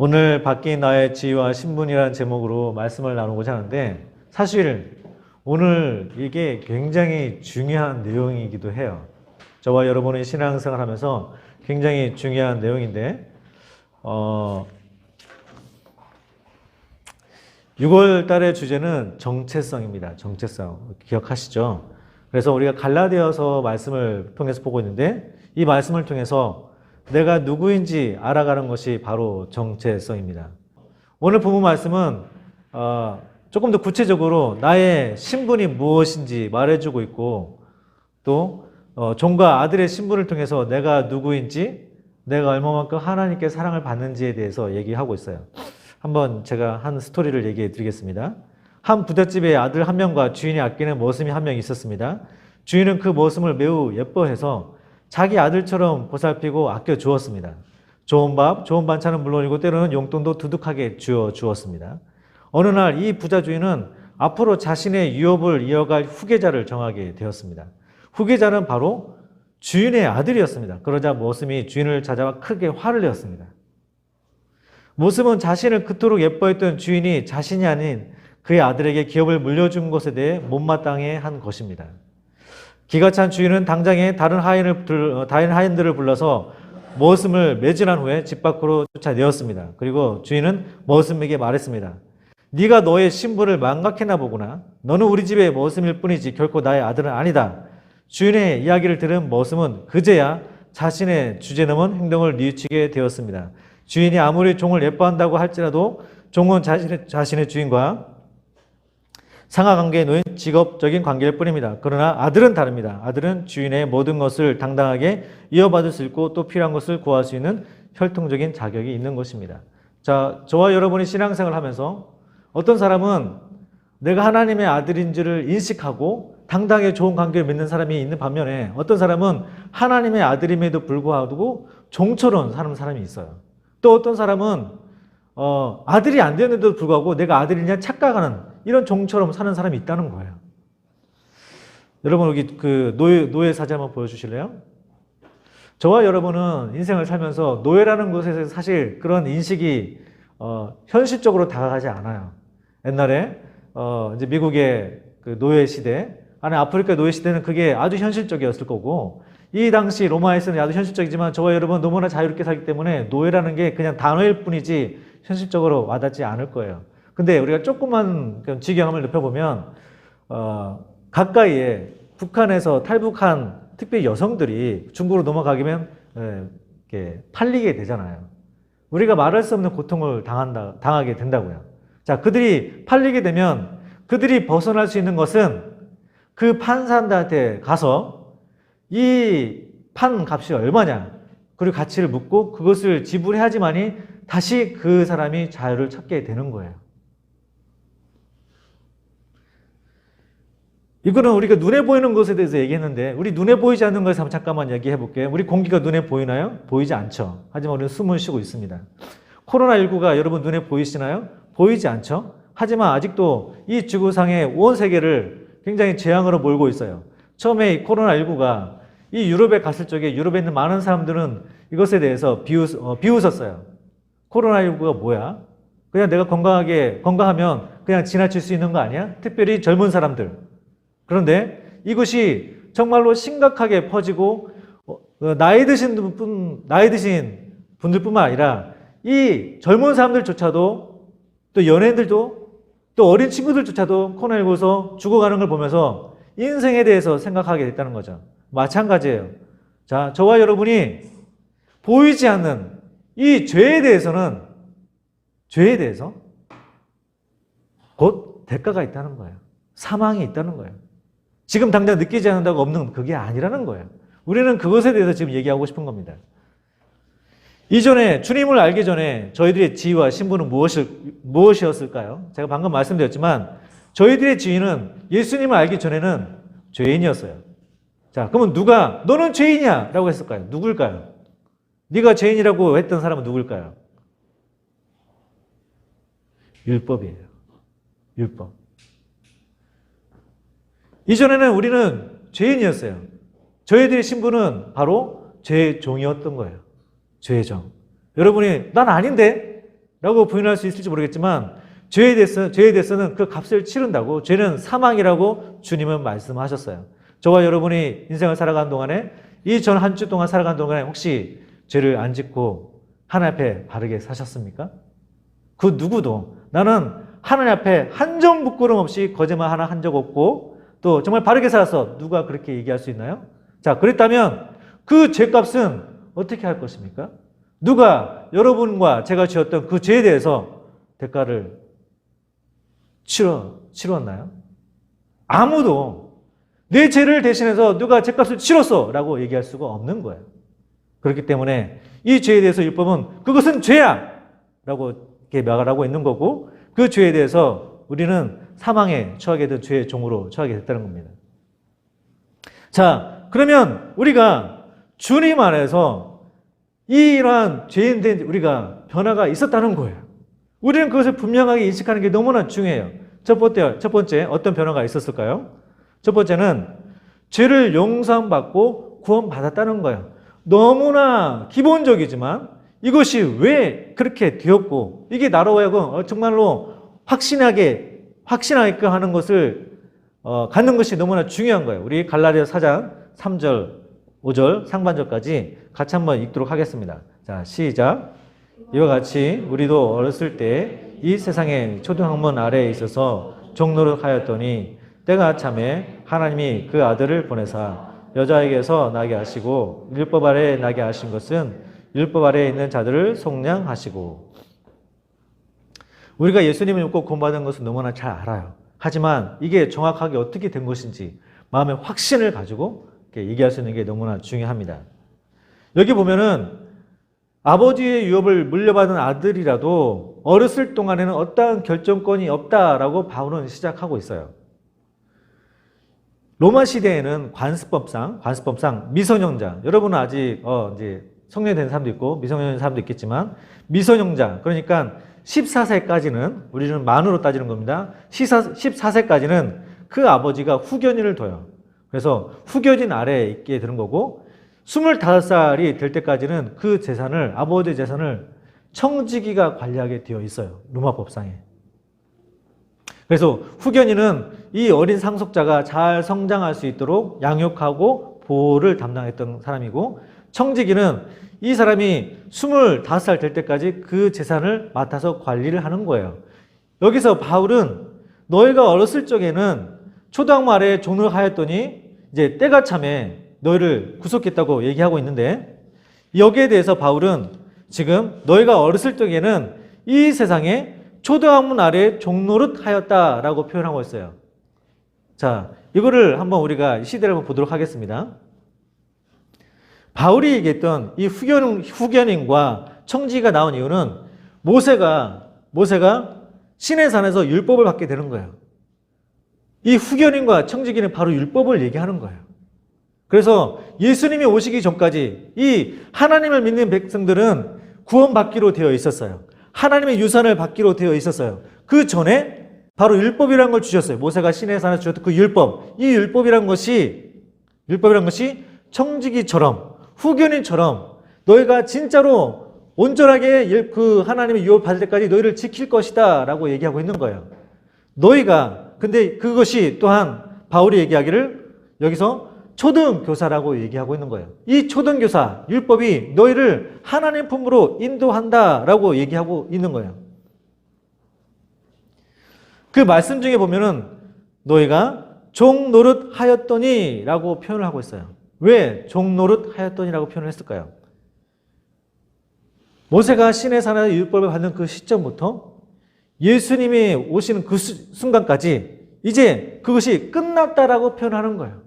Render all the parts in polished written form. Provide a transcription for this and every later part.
오늘 바뀐 나의 지위와 신분이라는 제목으로 말씀을 나누고자 하는데, 사실 오늘 이게 굉장히 중요한 내용이기도 해요. 저와 여러분의 신앙생활 하면서 굉장히 중요한 내용인데, 6월 달의 주제는 정체성입니다. 정체성. 기억하시죠? 그래서 우리가 갈라디아서 말씀을 통해서 보고 있는데, 이 말씀을 통해서 내가 누구인지 알아가는 것이 바로 정체성입니다. 오늘 본문 말씀은 조금 더 구체적으로 나의 신분이 무엇인지 말해주고 있고, 또 종과 아들의 신분을 통해서 내가 누구인지, 내가 얼마만큼 하나님께 사랑을 받는지에 대해서 얘기하고 있어요. 한번 제가 한 스토리를 얘기해 드리겠습니다. 한 부잣집에 아들 한 명과 주인이 아끼는 머슴이 한 명 있었습니다. 주인은 그 머슴을 매우 예뻐해서 자기 아들처럼 보살피고 아껴 주었습니다. 좋은 밥, 좋은 반찬은 물론이고 때로는 용돈도 두둑하게 주어 주었습니다. 어느 날 이 부자 주인은 앞으로 자신의 유업을 이어갈 후계자를 정하게 되었습니다. 후계자는 바로 주인의 아들이었습니다. 그러자 머슴이 주인을 찾아와 크게 화를 내었습니다. 머슴은 자신을 그토록 예뻐했던 주인이 자신이 아닌 그의 아들에게 기업을 물려준 것에 대해 못마땅해 한 것입니다. 기가 찬 주인은 당장에 다른 하인들을 불러서 머슴을 매질한 후에 집 밖으로 쫓아내었습니다. 그리고 주인은 머슴에게 말했습니다. 네가 너의 신분을 망각했나 보구나. 너는 우리 집의 머슴일 뿐이지 결코 나의 아들은 아니다. 주인의 이야기를 들은 머슴은 그제야 자신의 주제넘은 행동을 뉘우치게 되었습니다. 주인이 아무리 종을 예뻐한다고 할지라도 종은 자신의 주인과 상하관계에 놓인 직업적인 관계일 뿐입니다. 그러나 아들은 다릅니다. 아들은 주인의 모든 것을 당당하게 이어받을 수 있고 또 필요한 것을 구할 수 있는 혈통적인 자격이 있는 것입니다. 자, 저와 여러분이 신앙생활을 하면서 어떤 사람은 내가 하나님의 아들인지를 인식하고 당당하게 좋은 관계를 맺는 사람이 있는 반면에 어떤 사람은 하나님의 아들임에도 불구하고 종처럼 사는 사람이 있어요. 또 어떤 사람은 아들이 안 되는데도 불구하고 내가 아들이냐 착각하는 이런 종처럼 사는 사람이 있다는 거예요. 여러분 여기 그 노예 사진 한번 보여주실래요? 저와 여러분은 인생을 살면서 노예라는 것에서 사실 그런 인식이 현실적으로 다가가지 않아요. 옛날에 이제 미국의 그 노예 시대, 아니 아프리카 노예 시대는 그게 아주 현실적이었을 거고, 이 당시 로마에서는 아주 현실적이지만 저와 여러분 너무나 자유롭게 살기 때문에 노예라는 게 그냥 단어일 뿐이지 현실적으로 와닿지 않을 거예요. 근데 우리가 조금만 지경함을 높여보면 가까이에 북한에서 탈북한 특히 여성들이 중국으로 넘어가기면 이렇게 팔리게 되잖아요. 우리가 말할 수 없는 고통을 당하게 된다고요. 자, 그들이 팔리게 되면 그들이 벗어날 수 있는 것은 그 판사한테 가서 이 판 값이 얼마냐, 그리고 가치를 묻고 그것을 지불해야지만이 다시 그 사람이 자유를 찾게 되는 거예요. 이거는 우리가 눈에 보이는 것에 대해서 얘기했는데, 우리 눈에 보이지 않는 것에 한번 잠깐만 얘기해 볼게요. 우리 공기가 눈에 보이나요? 보이지 않죠. 하지만 우리는 숨을 쉬고 있습니다. 코로나19가 여러분 눈에 보이시나요? 보이지 않죠. 하지만 아직도 이 지구상의 온 세계를 굉장히 재앙으로 몰고 있어요. 처음에 이 코로나19가 이 유럽에 갔을 적에 유럽에 있는 많은 사람들은 이것에 대해서 비웃었어요. 코로나19가 뭐야? 그냥 내가 건강하면 그냥 지나칠 수 있는 거 아니야? 특별히 젊은 사람들. 그런데 이것이 정말로 심각하게 퍼지고 나이 드신 분들뿐만 아니라 이 젊은 사람들조차도, 또 연예인들도, 또 어린 친구들조차도 코로나19에서 죽어가는 걸 보면서 인생에 대해서 생각하게 됐다는 거죠. 마찬가지예요. 자, 저와 여러분이 보이지 않는 이 죄에 대해서 곧 대가가 있다는 거예요. 사망이 있다는 거예요. 지금 당장 느끼지 않는다고 없는 그게 아니라는 거예요. 우리는 그것에 대해서 지금 얘기하고 싶은 겁니다. 이전에 주님을 알기 전에 저희들의 지위와 신분은 무엇이었을까요? 제가 방금 말씀드렸지만 저희들의 지위는 예수님을 알기 전에는 죄인이었어요. 자, 그러면 누가 너는 죄인이야 라고 했을까요? 누굴까요? 네가 죄인이라고 했던 사람은 누굴까요? 율법이에요. 율법. 이전에는 우리는 죄인이었어요. 저희들의 신분은 바로 죄의 종이었던 거예요. 죄의 종. 여러분이 난 아닌데? 라고 부인할 수 있을지 모르겠지만 죄에 대해서는 그 값을 치른다고, 죄는 사망이라고 주님은 말씀하셨어요. 저와 여러분이 인생을 살아가는 동안에, 이 전 한 주 동안 살아가는 동안에 혹시 죄를 안 짓고 하나님 앞에 바르게 사셨습니까? 그 누구도 나는 하나님 앞에 한 점 부끄럼 없이 거짓말 하나 한 적 없고 또 정말 바르게 살아서 누가 그렇게 얘기할 수 있나요? 자, 그랬다면 그 죄값은 어떻게 할 것입니까? 누가 여러분과 제가 지었던 그 죄에 대해서 대가를 치렀나요? 아무도 내 죄를 대신해서 누가 죄값을 치렀어 라고 얘기할 수가 없는 거예요. 그렇기 때문에 이 죄에 대해서 율법은 그것은 죄야 라고 이렇게 말하고 있는 거고, 그 죄에 대해서 우리는 사망에 처하게 된 죄의 종으로 처하게 됐다는 겁니다. 자, 그러면 우리가 주님 안에서 이러한 죄인된 우리가 변화가 있었다는 거예요. 우리는 그것을 분명하게 인식하는 게 너무나 중요해요. 첫 번째 어떤 변화가 있었을까요? 첫 번째는 죄를 용서받고 구원받았다는 거예요. 너무나 기본적이지만 이것이 왜 그렇게 되었고, 이게 나로 하여금 정말로 확신하게끔 하는 것을 갖는 것이 너무나 중요한 거예요. 우리 갈라디아 4장 3절, 5절 상반절까지 같이 한번 읽도록 하겠습니다. 자, 시작. 이와 같이 우리도 어렸을 때 이 세상의 초등학문 아래에 있어서 종노릇하였더니 때가 참에 하나님이 그 아들을 보내사 여자에게서 나게 하시고 율법 아래에 나게 하신 것은 율법 아래에 있는 자들을 속량하시고. 우리가 예수님을 믿고 구원받은 것은 너무나 잘 알아요. 하지만 이게 정확하게 어떻게 된 것인지 마음의 확신을 가지고 이렇게 얘기할 수 있는 게 너무나 중요합니다. 여기 보면은 아버지의 유업을 물려받은 아들이라도 어렸을 동안에는 어떠한 결정권이 없다라고 바울은 시작하고 있어요. 로마 시대에는 관습법상 미성년자, 여러분은 아직 이제 성년이 된 사람도 있고 미성년인 사람도 있겠지만, 미성년자, 그러니까 14세까지는, 우리는 만으로 따지는 겁니다. 14세까지는 그 아버지가 후견인을 둬요. 그래서 후견인 아래에 있게 되는 거고, 25살이 될 때까지는 그 재산을, 아버지의 재산을 청지기가 관리하게 되어 있어요. 로마 법상에. 그래서 후견인은 이 어린 상속자가 잘 성장할 수 있도록 양육하고 보호를 담당했던 사람이고, 청지기는 이 사람이 25살 될 때까지 그 재산을 맡아서 관리를 하는 거예요. 여기서 바울은 너희가 어렸을 적에는 초등학문 아래에 종노릇하였더니 이제 때가 참에 너희를 구속했다고 얘기하고 있는데, 여기에 대해서 바울은 지금 너희가 어렸을 적에는 이 세상에 초등학문 아래에 종노릇하였다라고 표현하고 있어요. 자, 이거를 한번 우리가 시대를 한번 보도록 하겠습니다. 바울이 얘기했던 이 후견인과 청지기가 나온 이유는 모세가 시내산에서 율법을 받게 되는 거예요. 이 후견인과 청지기는 바로 율법을 얘기하는 거예요. 그래서 예수님이 오시기 전까지 이 하나님을 믿는 백성들은 구원받기로 되어 있었어요. 하나님의 유산을 받기로 되어 있었어요. 그 전에 바로 율법이라는 걸 주셨어요. 모세가 시내산에서 주셨던 그 율법. 이 율법이라는 것이 청지기처럼, 후견인처럼 너희가 진짜로 온전하게 그 하나님의 유업을 받을 때까지 너희를 지킬 것이다 라고 얘기하고 있는 거예요. 근데 그것이 또한 바울이 얘기하기를 여기서 초등교사라고 얘기하고 있는 거예요. 이 초등교사, 율법이 너희를 하나님 품으로 인도한다라고 얘기하고 있는 거예요. 그 말씀 중에 보면은 너희가 종노릇하였더니 라고 표현을 하고 있어요. 왜 종노릇하였더니라고 표현을 했을까요? 모세가 시내산에서 율법을 받는 그 시점부터 예수님이 오시는 그 순간까지 이제 그것이 끝났다라고 표현하는 거예요.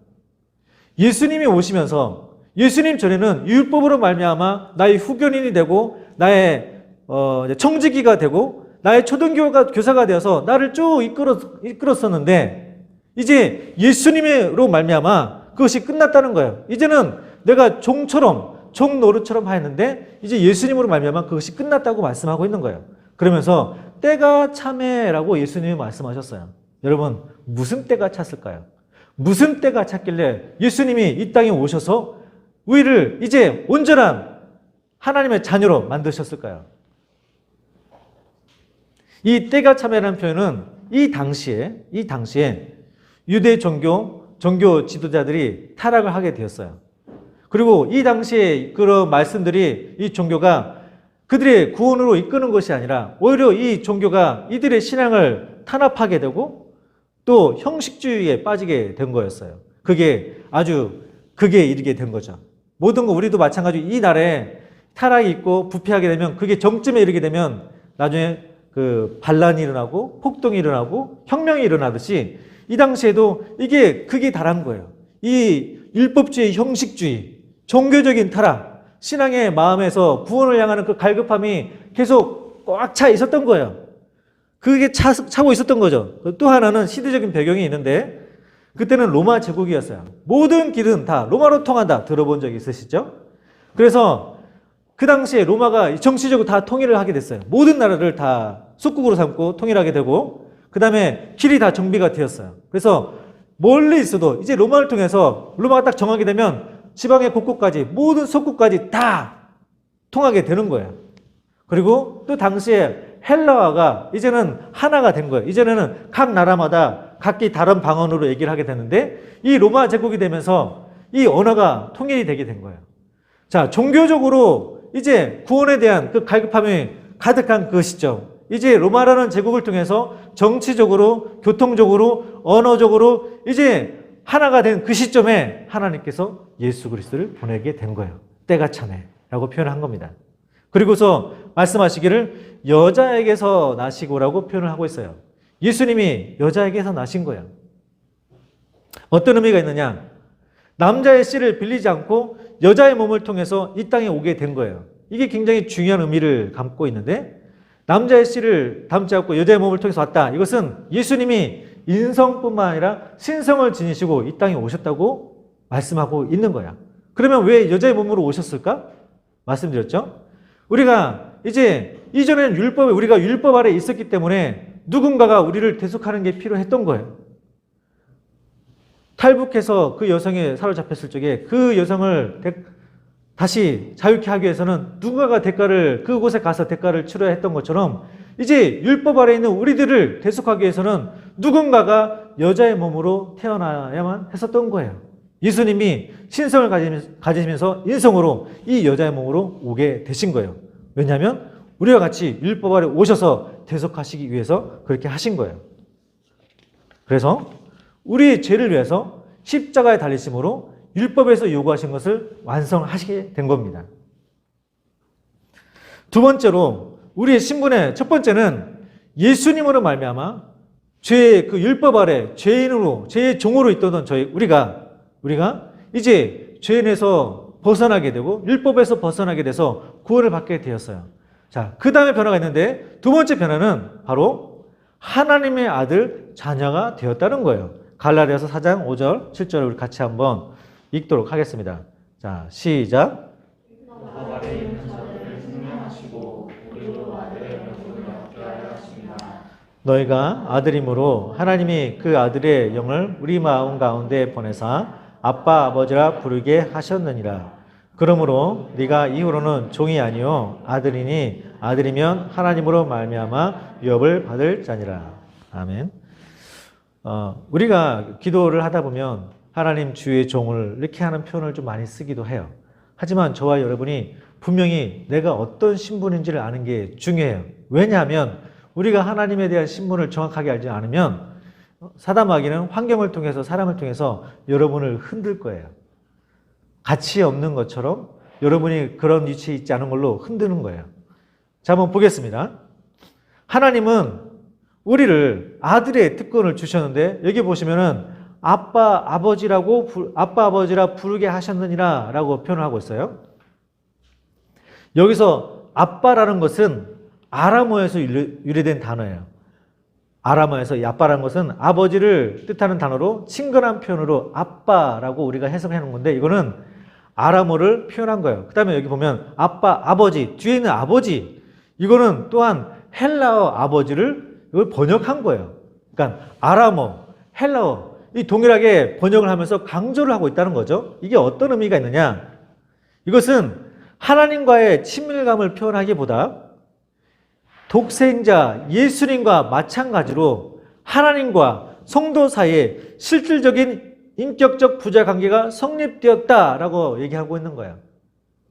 예수님이 오시면서, 예수님 전에는 율법으로 말미암아 나의 후견인이 되고 나의 청지기가 되고 나의 초등교사가 되어서 나를 쭉 이끌었었는데, 이제 예수님으로 말미암아 그것이 끝났다는 거예요. 이제는 내가 종노릇처럼 하였는데 이제 예수님으로 말미암아 그것이 끝났다고 말씀하고 있는 거예요. 그러면서 때가 참에라고 예수님이 말씀하셨어요. 여러분, 무슨 때가 찼을까요? 무슨 때가 찼길래 예수님이 이 땅에 오셔서 우리를 이제 온전한 하나님의 자녀로 만드셨을까요? 이 때가 참이라는 표현은 이 당시에 유대 종교 지도자들이 타락을 하게 되었어요. 그리고 이 당시에 그런 말씀들이 이 종교가 그들의 구원으로 이끄는 것이 아니라 오히려 이 종교가 이들의 신앙을 탄압하게 되고 또 형식주의에 빠지게 된 거였어요. 그게 아주 극에 이르게 된 거죠. 모든 거 우리도 마찬가지로 이 날에 타락이 있고 부패하게 되면 그게 정점에 이르게 되면 나중에 그 반란이 일어나고 폭동이 일어나고 혁명이 일어나듯이 이 당시에도 이게 극에 달한 거예요. 이 율법주의, 형식주의, 종교적인 타락, 신앙의 마음에서 구원을 향하는 그 갈급함이 계속 꽉 차 있었던 거예요. 그게 차고 있었던 거죠. 또 하나는 시대적인 배경이 있는데 그때는 로마 제국이었어요. 모든 길은 다 로마로 통한다. 들어본 적 있으시죠? 그래서 그 당시에 로마가 정치적으로 다 통일을 하게 됐어요. 모든 나라를 다 속국으로 삼고 통일하게 되고 그 다음에 길이 다 정비가 되었어요. 그래서 멀리 있어도 이제 로마를 통해서 로마가 딱 정하게 되면 지방의 곳곳까지 모든 속국까지 다 통하게 되는 거예요. 그리고 또 당시에 헬라어가 이제는 하나가 된 거예요. 이제는 각 나라마다 각기 다른 방언으로 얘기를 하게 되는데 이 로마 제국이 되면서 이 언어가 통일이 되게 된 거예요. 자, 종교적으로 이제 구원에 대한 그 갈급함이 가득한 그 시점. 이제 로마라는 제국을 통해서 정치적으로, 교통적으로, 언어적으로 이제 하나가 된 그 시점에 하나님께서 예수 그리스도를 보내게 된 거예요. 때가 차네라고 표현한 겁니다. 그리고서 말씀하시기를 여자에게서 나시고라고 표현을 하고 있어요. 예수님이 여자에게서 나신 거예요. 어떤 의미가 있느냐? 남자의 씨를 빌리지 않고 여자의 몸을 통해서 이 땅에 오게 된 거예요. 이게 굉장히 중요한 의미를 담고 있는데 남자의 씨를 담지 않고 여자의 몸을 통해서 왔다. 이것은 예수님이 인성뿐만 아니라 신성을 지니시고 이 땅에 오셨다고 말씀하고 있는 거야. 그러면 왜 여자의 몸으로 오셨을까? 말씀드렸죠? 우리가 이제 이전에는 우리가 율법 아래 있었기 때문에 누군가가 우리를 대속하는 게 필요했던 거예요. 탈북해서 그 여성이 사로잡혔을 적에 그 여성을 다시 자유케 하기 위해서는 누군가가 그곳에 가서 대가를 치러야 했던 것처럼 이제 율법 아래 있는 우리들을 대속하기 위해서는 누군가가 여자의 몸으로 태어나야만 했었던 거예요. 예수님이 신성을 가지시면서 인성으로 이 여자의 몸으로 오게 되신 거예요. 왜냐하면 우리와 같이 율법 아래 오셔서 대속하시기 위해서 그렇게 하신 거예요. 그래서 우리의 죄를 위해서 십자가에 달리심으로 율법에서 요구하신 것을 완성하시게 된 겁니다. 두 번째로 우리의 신분의 첫 번째는 예수님으로 말미암아 죄의 그 율법 아래 죄인으로 죄의 종으로 있던 우리가 이제 죄인에서 벗어나게 되고 율법에서 벗어나게 돼서 구원을 받게 되었어요. 자, 그 다음에 변화가 있는데 두 번째 변화는 바로 하나님의 아들 자녀가 되었다는 거예요. 갈라디아서 4장 5절 7절을 우리 같이 한번 읽도록 하겠습니다. 자, 시작. 너희가 아들임으로 하나님이 그 아들의 영을 우리 마음 가운데 보내사 아빠 아버지라 부르게 하셨느니라. 그러므로 네가 이후로는 종이 아니요 아들이니 아들이면 하나님으로 말미암아 유업을 받을 자니라. 아멘. 우리가 기도를 하다 보면 하나님 주의 종을 이렇게 하는 표현을 좀 많이 쓰기도 해요. 하지만 저와 여러분이 분명히 내가 어떤 신분인지를 아는 게 중요해요. 왜냐하면 우리가 하나님에 대한 신분을 정확하게 알지 않으면 사단마귀는 환경을 통해서 사람을 통해서 여러분을 흔들 거예요. 가치 없는 것처럼 여러분이 그런 위치에 있지 않은 걸로 흔드는 거예요. 자, 한번 보겠습니다. 하나님은 우리를 아들의 특권을 주셨는데 여기 보시면은 아빠 아버지라 부르게 하셨느니라 라고 표현을 하고 있어요. 여기서 아빠라는 것은 아람어에서 유래된 단어예요. 아람어에서 이 아빠라는 것은 아버지를 뜻하는 단어로 친근한 표현으로 아빠라고 우리가 해석해 놓은 건데 이거는 아람어를 표현한 거예요. 그 다음에 여기 보면 아빠, 아버지, 뒤에 있는 아버지 이거는 또한 헬라어 아버지를 이걸 번역한 거예요. 그러니까 아람어, 헬라어 이 동일하게 번역을 하면서 강조를 하고 있다는 거죠. 이게 어떤 의미가 있느냐? 이것은 하나님과의 친밀감을 표현하기보다 독생자 예수님과 마찬가지로 하나님과 성도 사이에 실질적인 인격적 부자 관계가 성립되었다라고 얘기하고 있는 거예요.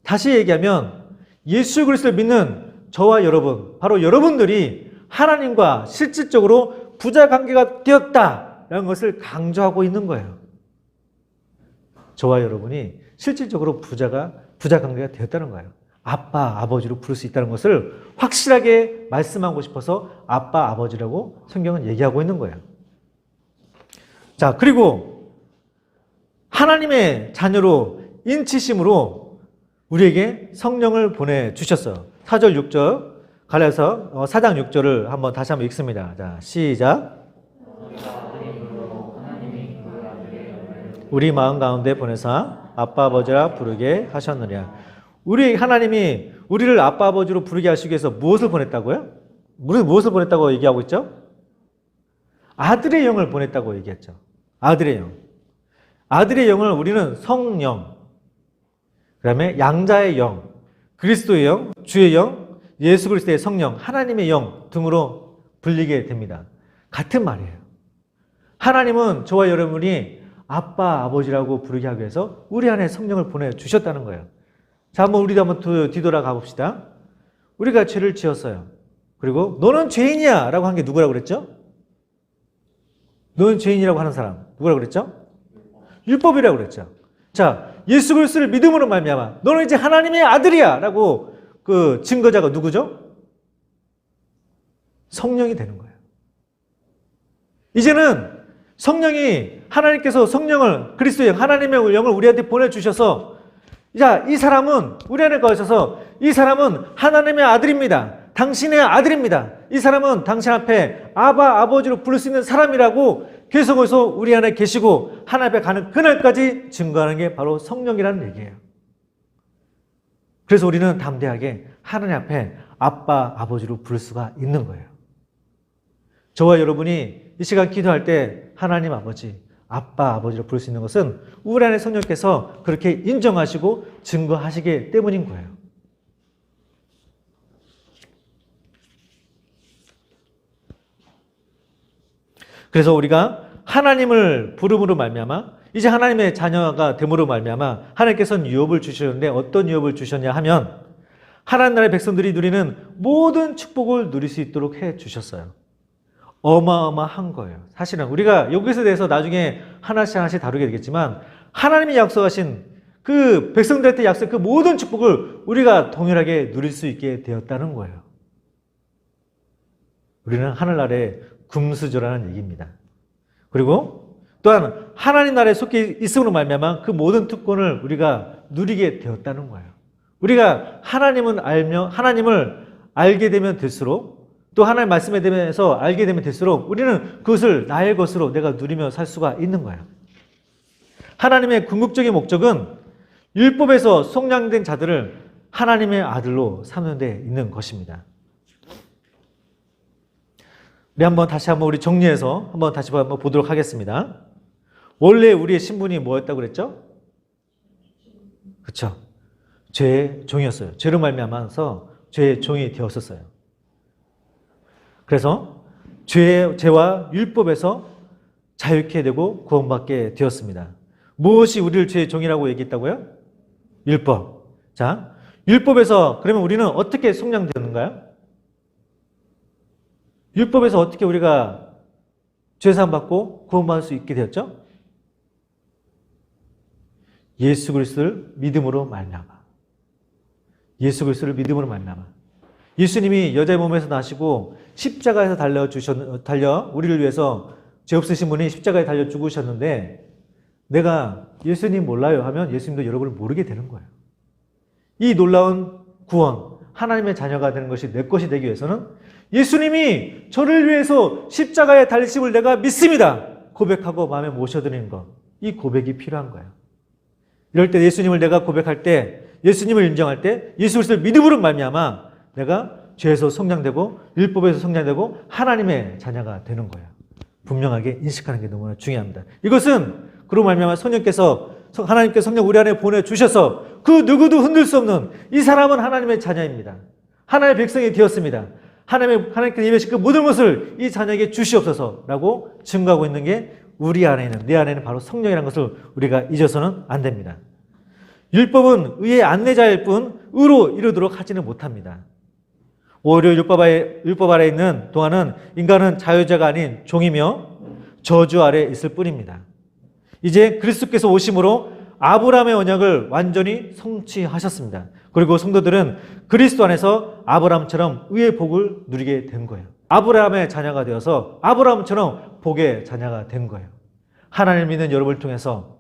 다시 얘기하면 예수 그리스도를 믿는 저와 여러분, 바로 여러분들이 하나님과 실질적으로 부자 관계가 되었다라는 것을 강조하고 있는 거예요. 저와 여러분이 실질적으로 부자 관계가 되었다는 거예요. 아빠, 아버지로 부를 수 있다는 것을 확실하게 말씀하고 싶어서 아빠, 아버지라고 성경은 얘기하고 있는 거예요. 자, 그리고 하나님의 자녀로 인치심으로 우리에게 성령을 보내주셨어요. 4절, 6절, 갈라디아서 4장 6절을 다시 한번 읽습니다. 자, 시작. 우리 마음 가운데 보내사 아빠, 아버지라 부르게 하셨느냐. 우리 하나님이 우리를 아빠, 아버지로 부르게 하시기 위해서 무엇을 보냈다고요? 무엇을 보냈다고 얘기하고 있죠? 아들의 영을 보냈다고 얘기했죠. 아들의 영. 아들의 영을 우리는 성령, 그 다음에 양자의 영, 그리스도의 영, 주의 영, 예수 그리스도의 성령, 하나님의 영 등으로 불리게 됩니다. 같은 말이에요. 하나님은 저와 여러분이 아빠, 아버지라고 부르게 하기 위해서 우리 안에 성령을 보내주셨다는 거예요. 자, 우리도 한번 뒤돌아가 봅시다. 우리가 죄를 지었어요. 그리고 너는 죄인이야 라고 한 게 누구라고 그랬죠? 너는 죄인이라고 하는 사람 누구라고 그랬죠? 율법이라고 그랬죠. 자, 예수 그리스도를 믿음으로 말미암아 너는 이제 하나님의 아들이야 라고 그 증거자가 누구죠? 성령이 되는 거예요. 이제는 성령이 하나님께서 성령을 그리스도의 영, 하나님의 영을 우리한테 보내주셔서 자, 이 사람은 우리 안에 거하셔서 이 사람은 하나님의 아들입니다. 당신의 아들입니다. 이 사람은 당신 앞에 아바, 아버지로 부를 수 있는 사람이라고 계속해서 우리 안에 계시고 하나님 앞에 가는 그날까지 증거하는 게 바로 성령이라는 얘기예요. 그래서 우리는 담대하게 하나님 앞에 아빠, 아버지로 부를 수가 있는 거예요. 저와 여러분이 이 시간 기도할 때 하나님 아버지, 아빠, 아버지로 부를 수 있는 것은 우리 안에 성령께서 그렇게 인정하시고 증거하시기 때문인 거예요. 그래서 우리가 하나님을 부름으로 말미암아 이제 하나님의 자녀가 됨으로 말미암아 하나님께서는 유업을 주셨는데 어떤 유업을 주셨냐 하면 하나님 나라의 백성들이 누리는 모든 축복을 누릴 수 있도록 해 주셨어요. 어마어마한 거예요. 사실은 우리가 여기서 대해서 나중에 하나씩 다루게 되겠지만 하나님이 약속하신 그 백성들한테 약속한 그 모든 축복을 우리가 동일하게 누릴 수 있게 되었다는 거예요. 우리는 하늘나라의 금수저라는 얘기입니다. 그리고 또한 하나님 나라에 속해 있음으로 말미암아 그 모든 특권을 우리가 누리게 되었다는 거예요. 우리가 하나님을 알게 되면 될수록 또 하나님 말씀에 대해서 알게 되면 될수록 우리는 그것을 나의 것으로 내가 누리며 살 수가 있는 거예요. 하나님의 궁극적인 목적은 율법에서 속량된 자들을 하나님의 아들로 삼는 데 있는 것입니다. 우리 다시 한번 우리 정리해서 다시 한번 보도록 하겠습니다. 원래 우리의 신분이 뭐였다고 그랬죠? 그렇죠. 죄의 종이었어요. 죄로 말미암아서 죄의 종이 되었었어요. 그래서 죄와 율법에서 자유케 되고 구원받게 되었습니다. 무엇이 우리를 죄의 종이라고 얘기했다고요? 율법. 자, 율법에서 그러면 우리는 어떻게 속량되었는가요? 율법에서 어떻게 우리가 죄사함 받고 구원받을 수 있게 되었죠? 예수 그리스도를 믿음으로 말미암아. 예수 그리스도를 믿음으로 말미암아. 예수님이 여자의 몸에서 나시고 십자가에서 달려 우리를 위해서 죄 없으신 분이 십자가에 달려 죽으셨는데 내가 예수님 몰라요 하면 예수님도 여러분을 모르게 되는 거예요. 이 놀라운 구원, 하나님의 자녀가 되는 것이 내 것이 되기 위해서는 예수님이 저를 위해서 십자가에 달리심을 내가 믿습니다. 고백하고 마음에 모셔드리는 것. 이 고백이 필요한 거예요. 이럴 때 예수님을 내가 고백할 때, 예수님을 인정할 때, 예수 그리스도를 믿음으로 말미암아 내가 죄에서 속량되고 율법에서 속량되고 하나님의 자녀가 되는 거예요. 분명하게 인식하는 게 너무나 중요합니다. 이것은 그로 말미암아 하나님께서 성령 우리 안에 보내주셔서 그 누구도 흔들 수 없는 이 사람은 하나님의 자녀입니다. 하나님의 백성이 되었습니다. 하나님께서 예배하신 그 모든 것을 이 자녀에게 주시옵소서라고 증거하고 있는 게 우리 안에 있는, 내 안에 있는 바로 성령이라는 것을 우리가 잊어서는 안 됩니다. 율법은 의의 안내자일 뿐 의로 이루도록 하지는 못합니다. 오히려 율법 아래 있는 동안은 인간은 자유자가 아닌 종이며 저주 아래 있을 뿐입니다. 이제 그리스도께서 오심으로 아브라함의 언약을 완전히 성취하셨습니다. 그리고 성도들은 그리스도 안에서 아브라함처럼 의의 복을 누리게 된 거예요. 아브라함의 자녀가 되어서 아브라함처럼 복의 자녀가 된 거예요. 하나님을 믿는 여러분을 통해서,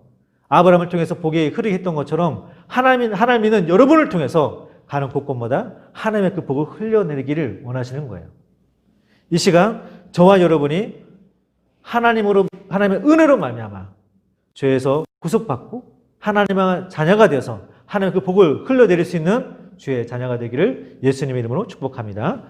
아브라함을 통해서 복이 흐르게 했던 것처럼 하나님 믿는 여러분을 통해서 가는 곳곳마다 하나님의 그 복을 흘려내리기를 원하시는 거예요. 이 시간 저와 여러분이 하나님의 은혜로 말미암아 죄에서 구속받고 하나님의 자녀가 되어서 하나님의 그 복을 흘려내릴 수 있는 주의 자녀가 되기를 예수님의 이름으로 축복합니다.